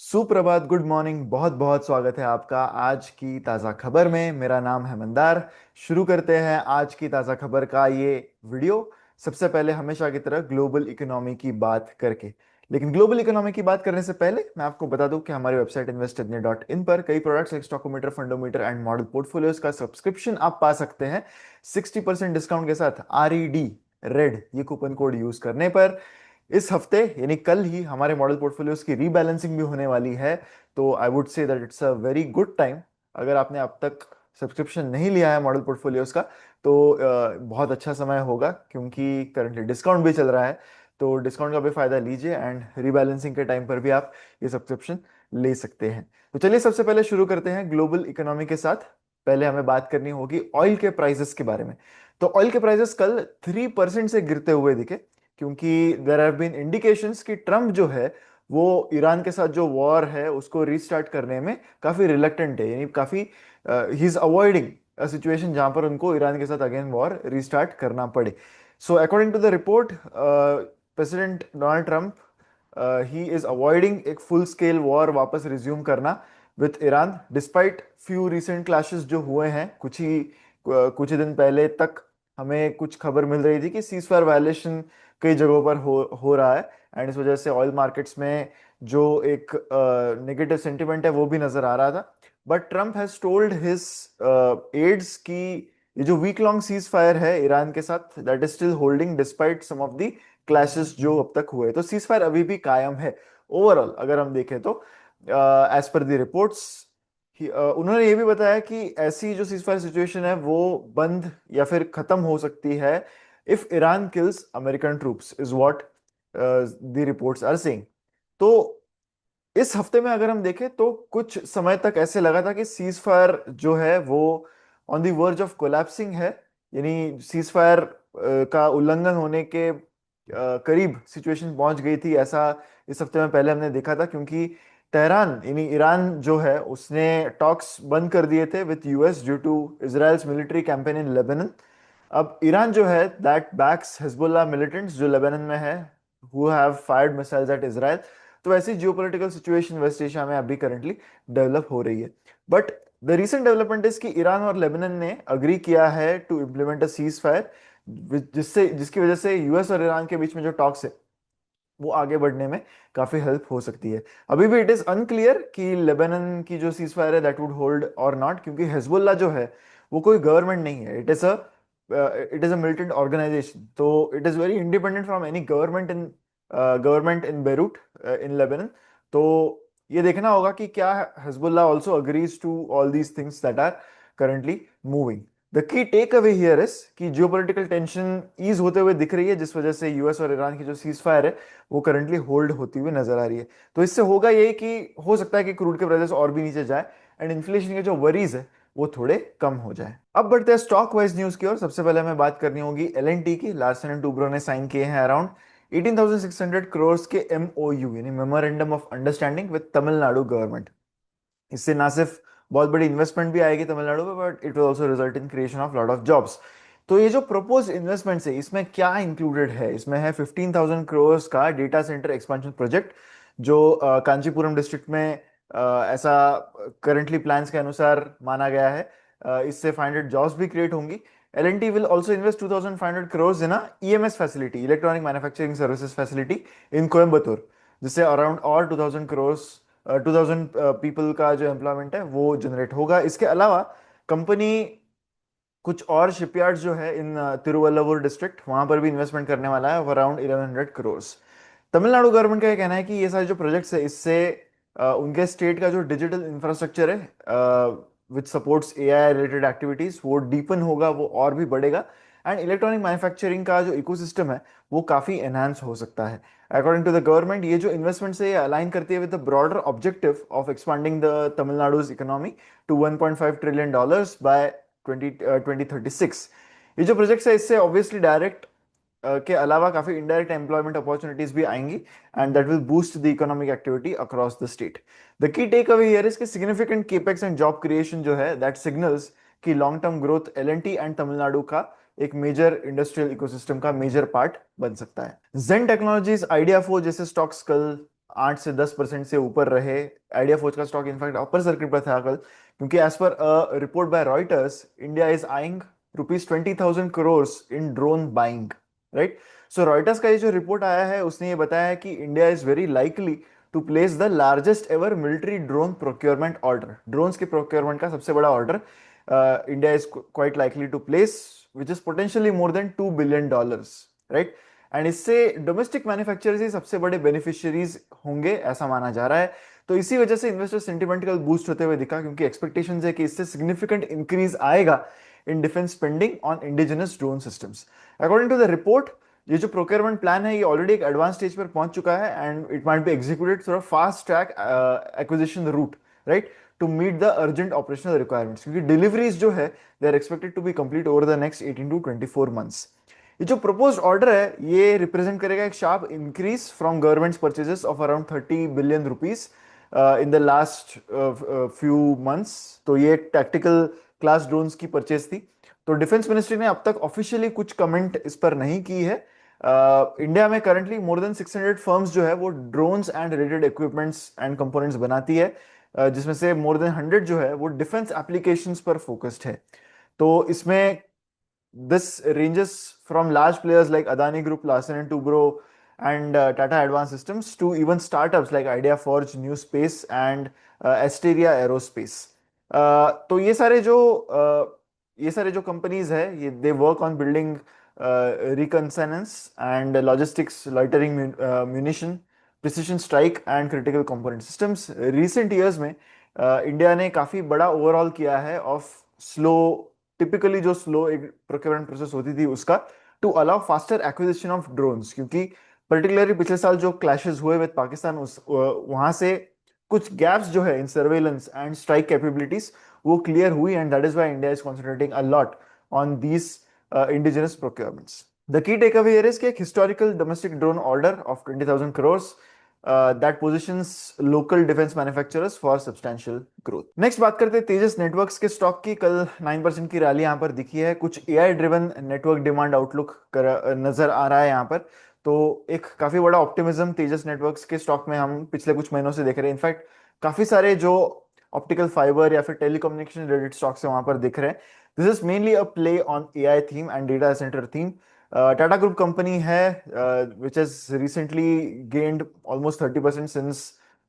सुप्रभात, good morning. बहुत बहुत स्वागत है आपका आज की ताज़ा खबर में। मेरा नाम है मंदार। शुरू करते हैं आज की ताज़ा खबर का ये वीडियो। सबसे पहले हमेशा की तरह ग्लोबल इकोनॉमी की बात करके, लेकिन ग्लोबल इकोनॉमी की बात करने से पहले मैं आपको बता दूं कि हमारी वेबसाइट investorney.in पर कई products like stockometer, fundometer and model portfolios का सब्सक्रिप्शन आप पा सकते हैं 60% डिस्काउंट के साथ। RED रेड ये कूपन कोड यूज करने पर। इस हफ्ते यानी कल ही हमारे मॉडल पोर्टफोलियोज की रीबैलेंसिंग भी होने वाली है। तो I would say that it's a very good time. अगर आपने अब तक सब्सक्रिप्शन नहीं लिया है मॉडल पोर्टफोलियोज का, तो बहुत अच्छा समय होगा क्योंकि करंटली डिस्काउंट भी चल रहा है। तो डिस्काउंट का भी फायदा लीजिए एंड रीबैलेंसिंग के टाइम पर भी आप ये सब्सक्रिप्शन ले सकते हैं। तो चलिए सबसे पहले शुरू करते हैं ग्लोबल इकोनॉमी के साथ। पहले हमें बात करनी होगी ऑयल के प्राइसेस के बारे में। तो ऑयल के प्राइसेस कल 3% से गिरते हुए दिखे, क्योंकि देयर हैव बीन इंडिकेशंस कि ट्रम्प जो है वो ईरान के साथ जो वॉर है उसको रीस्टार्ट करने में काफी रिलक्टेंट है, यानी काफी ही इज अवॉइडिंग अ सिचुएशन जहां पर उनको ईरान के साथ अगेन वॉर रीस्टार्ट करना पड़े। So according to the report, president Donald Trump he is avoiding एक फुल स्केल वॉर वापस रिज्यूम करना with Iran, despite few recent clashes जो हुए हैं कुछ ही दिन पहले तक। हमें कुछ खबर मिल रही थी कि सीज फायर वायलेशन कई जगहों पर हो रहा है, एंड इस वजह से ऑयल मार्केट्स में जो एक नेगेटिव सेंटिमेंट है वो भी नजर आ रहा था। But Trump has told his aides कि ये जो वीक लॉन्ग सीज फायर है ईरान के साथ, that is still holding despite some of the clashes जो अब तक हुए। तो सीज फायर अभी भी कायम है ओवरऑल अगर हम देखें तो। एज पर द रिपोर्ट्स, उन्होंने ये भी बताया कि ऐसी जो सीज फायर सिचुएशन है वो बंद या फिर खत्म हो सकती है if Iran kills American troops, is what the reports are saying. तो इस हफ्ते में अगर हम देखें तो कुछ समय तक ऐसे लगा था कि सीज फायर जो है वो on the verge of collapsing है, यानी सीज फायर का उल्लंघन होने के करीब सिचुएशन पहुंच गई थी। ऐसा इस हफ्ते में पहले हमने देखा था, क्योंकि तेहरान यानी ईरान जो है उसने टॉक्स बंद कर दिए थे with US due to Israel's military campaign in Lebanon. अब ईरान जो है दैट बैक्स हिजबुल्लाह मिलिटेंट्स जो लेबनान में है, who have fired missiles at Israel. तो ऐसी जियोपॉलिटिकल सिचुएशन वेस्ट एशिया में अभी करंटली डेवलप हो रही है। But the recent development is कि ईरान और लेबनान ने अग्री किया है to implement a ceasefire, जिसकी वजह से यूएस और ईरान के बीच में जो टॉक्स है वो आगे बढ़ने में काफी हेल्प हो सकती है। अभी भी इट इज अनक्लियर कि लेबनान की जो सीज फायर है दैट वुड होल्ड और नॉट, क्योंकि हिजबुल्लाह जो है वो कोई गवर्नमेंट नहीं है। It is a militant organisation, तो it is very independent from any government in Beirut in Lebanon. तो ये देखना होगा कि क्या Hezbollah also agrees to all these things that are currently moving. The key takeaway here is कि geopolitical tension ease होते हुए दिख रही है, जिस वजह से यूएस और ईरान की जो सीज फायर है वो करंटली होल्ड होती हुई नजर आ रही है। तो इससे होगा यही कि हो सकता है कि क्रूड के प्राइसेस और भी नीचे जाए एंड इन्फ्लेशन के जो वरीज है वो थोड़े कम हो जाए। अब बढ़ते हैं स्टॉक वाइज न्यूज की ओर। सबसे पहले हमें बात करनी होगी एल की। लार्सन एंड टूब्रो ने साइन किए हैं अराउंड 18,600 करोड़ के एमओयू यानी memorandum of understanding with Tamil Nadu government. इससे ना सिर्फ बहुत बड़ी इन्वेस्टमेंट भी आएगी तमिलनाडु में, but it will also result in creation of lot of jobs. तो ये जो प्रपोज इन्वेस्टमेंट है इसमें क्या इंक्लूडेड है? इसमें है 15,000 करोड़ का डेटा सेंटर एक्सपेंशन प्रोजेक्ट, जो कांचीपुरम डिस्ट्रिक्ट में ऐसा करंटली प्लान्स के अनुसार माना गया है। इससे 500 जॉब्स भी क्रिएट होंगी। L&T will also invest 2,500 crores in a EMS facility, electronic manufacturing services facility in Coimbatore, जिससे अराउंड और 2,000 पीपल का जो एम्प्लॉयमेंट है वो जनरेट होगा। इसके अलावा कंपनी कुछ और शिपयार्ड्स जो है इन तिरुवल्लुवर डिस्ट्रिक्ट, वहां पर भी इन्वेस्टमेंट करने वाला है अराउंड 1100 करोड़। तमिलनाडु गवर्नमेंट का ये कहना है कि ये सारे जो प्रोजेक्ट्स है इससे उनके स्टेट का जो डिजिटल इंफ्रास्ट्रक्चर है which supports AI related activities वो डीपन होगा, वो और भी बढ़ेगा। एंड इलेक्ट्रॉनिक मैन्युफैक्चरिंग का जो इकोसिस्टम है वो काफी एनहांस हो सकता है। अकॉर्डिंग टू द गवर्नमेंट, ये जो इन्वेस्टमेंट से अलाइन करती है with the broader objective of expanding the Tamil Nadu's economy to $1.5 trillion by 2036। ये जो प्रोजेक्ट्स है इससे ऑब्वियसली डायरेक्ट के अलावा काफी इनडायरेक्ट एम्प्लॉयमेंट अपॉर्चुनिटीज भी आएंगी, and that will boost the economic activity across the state. The key takeaway here is कि significant capex and job creation जो है दैट सिग्नल्स कि long term growth L&T and Tamil Nadu का एक major industrial ecosystem का major part बन सकता है। जेन टेक्नोलॉजीज, आइडिया फोर जैसे स्टॉक्स कल 8 से 10% से ऊपर रहे। आइडिया फोर्ज का स्टॉक इनफैक्ट अपर सर्किट पर था कल, क्योंकि as per report by Reuters India is eyeing ₹20,000 in drone buying, right. So Reuters का ये जो रिपोर्ट आया है उसने ये बताया है कि India is very likely to place the largest ever military drone procurement order. Drones के प्रोक्योरमेंट का सबसे बड़ा order India is quite likely to place, which is potentially more than $2 billion, right. And इससे डोमेस्टिक मैन्युफैक्चरर्स ही सबसे बड़े beneficiaries होंगे ऐसा माना जा रहा है। तो इसी वजह से इन्वेस्टर सेंटिमेंट कल बूस्ट होते हुए दिखा, क्योंकि एक्सपेक्टेशंस है कि इससे सिग्निफिकेंट इंक्रीज आएगा in defence spending on indigenous drone systems. According to the report, ये जो प्रोक्योरमेंट प्लान है ये ऑलरेडी एक एडवांस स्टेज पर पहुंच चुका है and it might be executed through a fast track acquisition route, right, to meet the urgent operational requirements, क्योंकि डिलीवरीज जो है they are expected to be complete over the next 18 to 24 months। ये जो proposed order है ये represent करेगा एक sharp increase from governments purchases of around ₹30 billion in the last few months. तो ये एक टैक्टिकल क्लास ड्रोन्स की परचेज थी। तो डिफेंस मिनिस्ट्री ने अब तक ऑफिशियली कुछ कमेंट इस पर नहीं की है। इंडिया में करंटली मोर देन 600 फर्म्स जो है वो drones and related equipments and components बनाती है, जिसमें से मोर देन 100 जो है वो डिफेंस एप्लीकेशंस पर फोकस्ड है। तो इसमें this ranges from large players like Adani Group, Larsen and Toubro, and Tata Advanced Systems to even startups like IdeaForge, New Space, and Asteria Aerospace. तो ये सारे जो कंपनीज है ये they work on building reconnaissance and logistics, loitering munition, precision strike and critical component systems. Recent years में India ने काफी बड़ा ओवरऑल किया है ऑफ स्लो, टिपिकली जो स्लो एक प्रोक्योरमेंट प्रोसेस होती थी उसका, to allow faster acquisition of drones, क्योंकि पर्टिकुलरली पिछले साल जो क्लैशेस हुए विद पाकिस्तान उस वहां से कुछ गैप्स जो है इन सर्वेलेंस एंड स्ट्राइक कैपेबिलिटीज वो क्लियर हुई, and that is why India is concentrating a lot on these indigenous procurements. The key takeaway here is कि एक historical domestic drone order of 20,000 crores that positions local defense manufacturers for substantial growth. Next बात करते हैं तेजस networks के stock की। कल 9% की rally यहाँ पर दिखी है। कुछ AI driven network demand outlook नजर आ रहा है यहाँ पर। तो एक काफी बड़ा ऑप्टिमिज्म तेजस नेटवर्क्स के स्टॉक में हम पिछले कुछ महीनों से देख रहे हैं। इनफैक्ट काफी सारे जो ऑप्टिकल फाइबर या फिर टेलीकम्युनिकेशन रिलेटेड स्टॉक्स है वहां पर दिख रहे हैं। This is mainly a play on AI theme and data centre theme. Tata group company है which has recently gained almost 30% since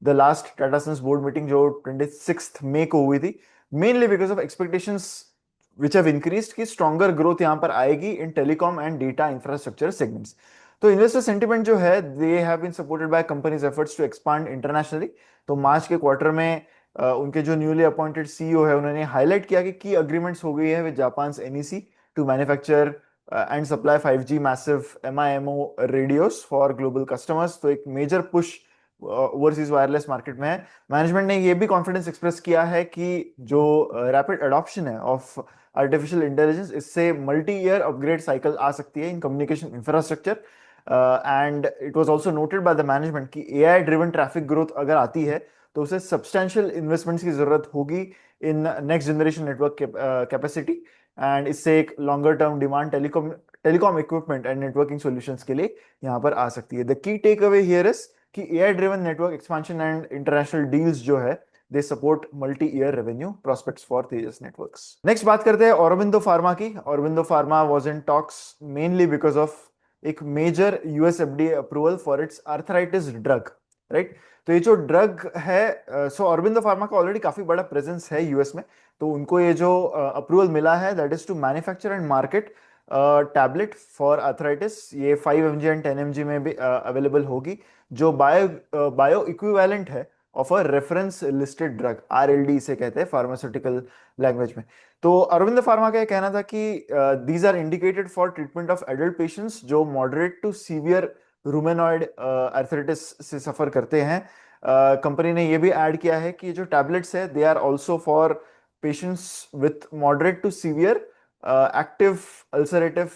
the last Tata Sons board meeting जो 26 मई को हुई थी, mainly because of expectations which have increased कि stronger growth यहां पर आएगी in telecom and data infrastructure segments. तो इन्वेस्टर सेंटिमेंट जो है they have been supported by companies efforts to expand internationally. तो मार्च के क्वार्टर में उनके जो न्यूली अपॉइंटेड सीईओ है उन्होंने हाईलाइट किया कि की अग्रीमेंट्स हो गई है with Japan NEC to manufacture and supply 5G massive MIMO radios for global customers। तो एक major push overseas wireless market में है। मैनेजमेंट ने ये भी कॉन्फिडेंस एक्सप्रेस किया है कि जो रैपिड अडॉप्शन है ऑफ आर्टिफिशियल इंटेलिजेंस, इससे मल्टी ईयर अपग्रेड साइकिल आ सकती है in communication infrastructure. And it was also noted by the management कि एआई ड्रिवन ट्रैफिक ग्रोथ अगर आती है तो उसे सब्सटैंशियल इन्वेस्टमेंट्स की जरूरत होगी in next generation network capacity, and इससे एक longer term demand telecom equipment and networking solutions के लिए यहां पर आ सकती है। The key takeaway here is कि AI driven network expansion and international deals जो है they support multi year revenue prospects for Tejas networks. Next बात करते हैं औरोबिंदो फार्मा की। Aurobindo pharma was in talks mainly because of एक major US FDA approval for its arthritis drug, right. तो ये जो ड्रग है, सो औरोबिंदो फार्मा का ऑलरेडी काफी बड़ा प्रेजेंस है यूएस में। तो उनको ये जो अप्रूवल मिला है that is to manufacture and market tablet for arthritis. ये 5 mg एंड 10 mg में भी अवेलेबल होगी, जो बायो इक्विवेलेंट है of a reference listed drug, RLD इसे कहते हैं फार्मास्यूटिकल लैंग्वेज में। तो अरविंद फार्मा का कहना था कि these are indicated for treatment of adult patients जो moderate to severe rheumatoid arthritis से सफर करते हैं। कंपनी ने यह भी ऐड किया है कि जो टैबलेट्स है they are also for patients with moderate to severe active ulcerative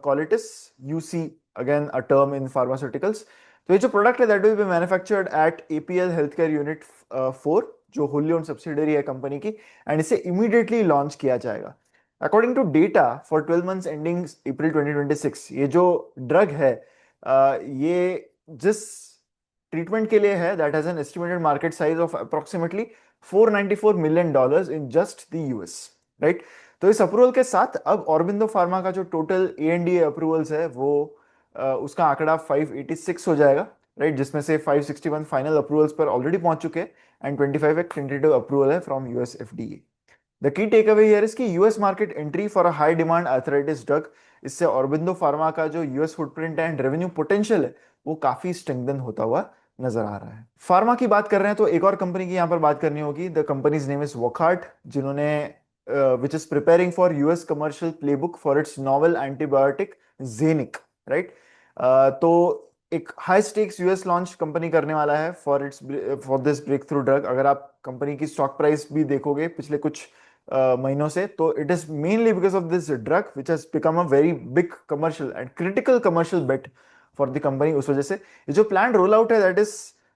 colitis, UC, again a term in pharmaceuticals. तो ये जो प्रोडक्ट है that will be manufactured at APL healthcare unit 4 जो होली ओन सब्सिडरी है company की, एंड इसे immediately launch किया जाएगा। According to data for 12 months ending April 2026, ये जो ड्रग है ये जिस ट्रीटमेंट के लिए है that has an estimated market size of approximately $494 million in just the US, right. तो इस अप्रूवल के साथ अब ऑरबिंदो फार्मा का जो टोटल एएनडीए अप्रूवल्स है वो उसका आंकड़ा 586 हो जाएगा, राइट, जिसमें से 561 फाइनल अप्रूवल्स पर ऑलरेडी पहुंच चुके हैं एंड 25 एक टेंटेटिव अप्रूवल है from US FDA. The key takeaway here is कि US market entry for a high demand arthritis drug, इससे ऑरबिंदो फार्मा का जो US footprint and revenue potential है वो काफी स्ट्रेंथन होता हुआ नजर आ रहा है। फार्मा की बात कर रहे हैं तो एक और कंपनी की यहां पर बात करनी होगी। The company's name is Wockhardt, जिन्होंने which is preparing for US commercial playbook for its novel antibiotic Zaynich, right. तो एक high stakes US launch company करने वाला है for this breakthrough drug. अगर आप कंपनी की स्टॉक प्राइस भी देखोगे पिछले कुछ महीनों से, तो it is mainly because of this drug which has become a very big commercial and critical commercial bet for the company. उस वजह से ये जो प्लान रोल आउट है that is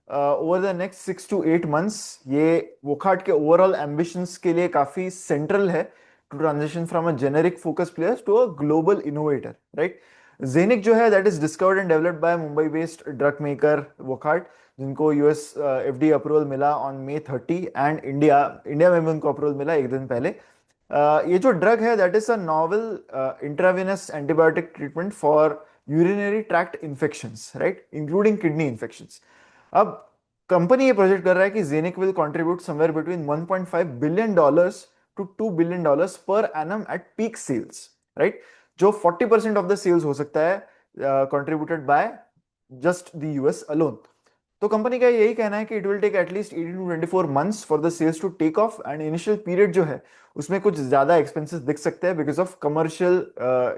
over the next 6 to 8 months, ये वोकहार्ट के overall ambitions के लिए काफी सेंट्रल है to transition from a generic focus player to a global innovator, right. Zaynich जो है that is discovered and developed by Mumbai based drug maker Wockhardt, जिनको US FDA approval मिला ऑन May 30 एंड इंडिया में भी उनको अप्रूवल मिला एक दिन पहले। ये जो ड्रग है that is a novel intravenous antibiotic treatment for urinary tract infections, right, including kidney infections. अब कंपनी ये प्रोजेक्ट कर रहा है कि Zaynich will contribute somewhere between $1.5 billion to $2 billion per annum at peak sales, right, जो 40% of the sales हो सकता है contributed by just the US alone. तो कंपनी का यही कहना है कि it will take at least 18 to 24 months for the sales to take off and initial period जो है उसमें कुछ ज्यादा एक्सपेंसेस दिख सकते हैं बिकॉज ऑफ कमर्शियल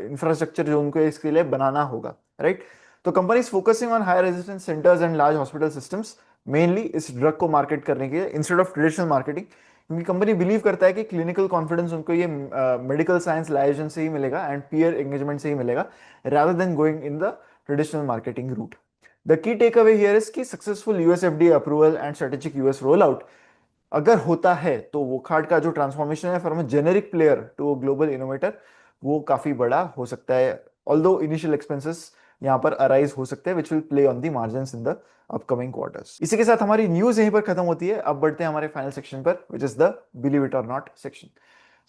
इंफ्रास्ट्रक्चर जो उनको इसके लिए बनाना होगा, राइट। तो company is focusing on high resistance centres and large hospital systems mainly इस ड्रग को मार्केट करने के लिए इंस्टेड ऑफ ट्रेडिशनल मार्केटिंग, क्योंकि कंपनी बिलीव करता है कि क्लिनिकल कॉन्फिडेंस उनको ये मेडिकल साइंस लाइजेंस से ही मिलेगा एंड पीयर एंगेजमेंट से ही मिलेगा rather than going in the traditional marketing route. The key takeaway here is कि successful US FDA approval and strategic US roll out अगर होता है तो वोकहार्ट का जो ट्रांसफॉर्मेशन है from a generic player to a global innovator वो काफी बड़ा हो सकता है, ऑल्दो इनिशियल एक्सपेंसेस यहाँ पर अराइज हो सकते हैं which will play on the margins in the upcoming quarters. इसी के साथ हमारी न्यूज यहीं पर खत्म होती है। अब बढ़ते हैं हमारे फाइनल सेक्शन पर which is the believe it और नॉट सेक्शन।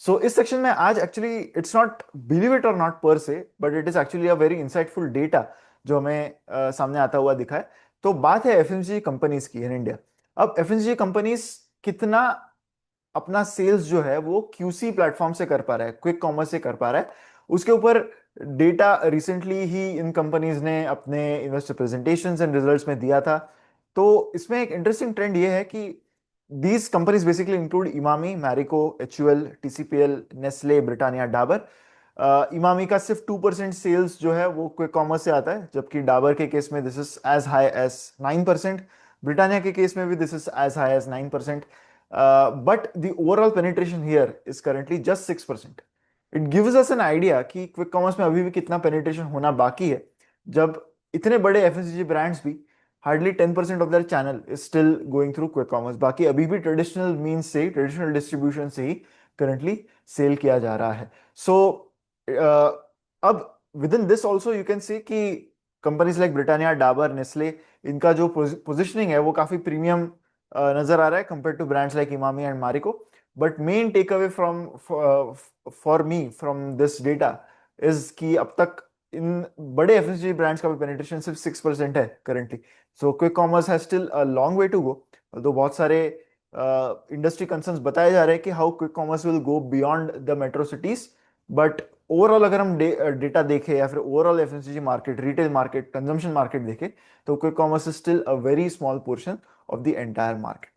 सो इस सेक्शन में आज actually it's not believe it और नॉट पर से, but it is actually a very insightful data जो हमें सामने आता हुआ दिखा है। तो बात है एफएमसीजी कंपनीज की इन इंडिया। अब एफएमसीजी कंपनीज कितना अपना सेल्स जो है वो क्यूसी प्लेटफॉर्म से कर पा रहा है, क्विक कॉमर्स से कर पा रहा है, उसके ऊपर डेटा रिसेंटली ही इन कंपनीज ने अपने इन्वेस्टर प्रेजेंटेशंस एंड रिजल्ट्स में दिया था। तो इसमें एक इंटरेस्टिंग ट्रेंड ये है कि these companies basically include Emami, Marico, HUL, TCPL, Nestle, Britannia, Dabur. Emami का सिर्फ 2% सेल्स जो है वो क्विक कॉमर्स से आता है, जबकि डाबर के केस में this is as high as 9%, Britannia के केस में भी this is as high as 9%, but the overall penetration here is currently just 6%। It gives us an idea कि क्विक कॉमर्स में अभी भी कितना पेनिट्रेशन होना बाकी है, जब इतने बड़े एफएमसीजी ब्रांड्स भी hardly 10% of their channel is still going through quick commerce, बाकी अभी भी ट्रेडिशनल मीन्स से, ट्रेडिशनल डिस्ट्रीब्यूशन से ही करंटली सेल किया जा रहा है। सो अब within this also you can see कि companies like Britannia, Dabur, Nestle, इनका जो पोजिशनिंग है वो काफी प्रीमियम नजर आ रहा है compare to brands like Emami and Marico. But main takeaway from for me from this data is कि अब तक इन बड़े एफएमसीजी ब्रांड्स का भी पेनिट्रेशन सिर्फ 6% है currently. So quick commerce has still a long way to go, तो बहुत सारे इंडस्ट्री कंसर्न्स बताए जा रहे हैं कि how quick commerce will go beyond the metro cities. But overall अगर हम डेटा देखें या फिर overall FMCG market, retail market, consumption market देखें, तो quick commerce is still a very small portion of the entire market.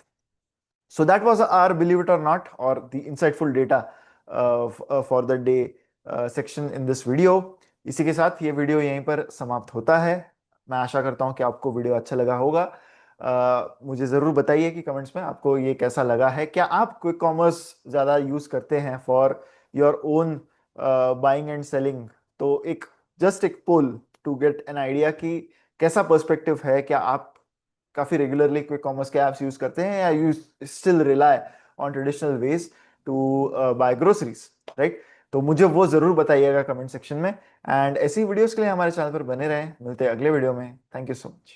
So that was our believe it or not or the insightful data for the day section in this video. इसी के साथ ये video यहीं पर समाप्त होता है। मैं आशा करता हूँ कि आपको वीडियो अच्छा लगा होगा। मुझे ज़रूर बताइए कि कमेंट्स में आपको ये कैसा लगा है। क्या आप क्विक कॉमर्स ज़्यादा यूज़ करते हैं for your own buying and selling? तो एक जस्ट एक poll to get an idea कि कैसा पर्सपेक्टिव है, क्या आप काफी रेगुलरली क्विक कॉमर्स के एप्स यूज करते हैं या you still rely on traditional ways to buy groceries, right? तो मुझे वो जरूर बताइएगा कमेंट सेक्शन में। एंड ऐसी वीडियोस के लिए हमारे चैनल पर बने रहें। मिलते हैं अगले वीडियो में। Thank you so much.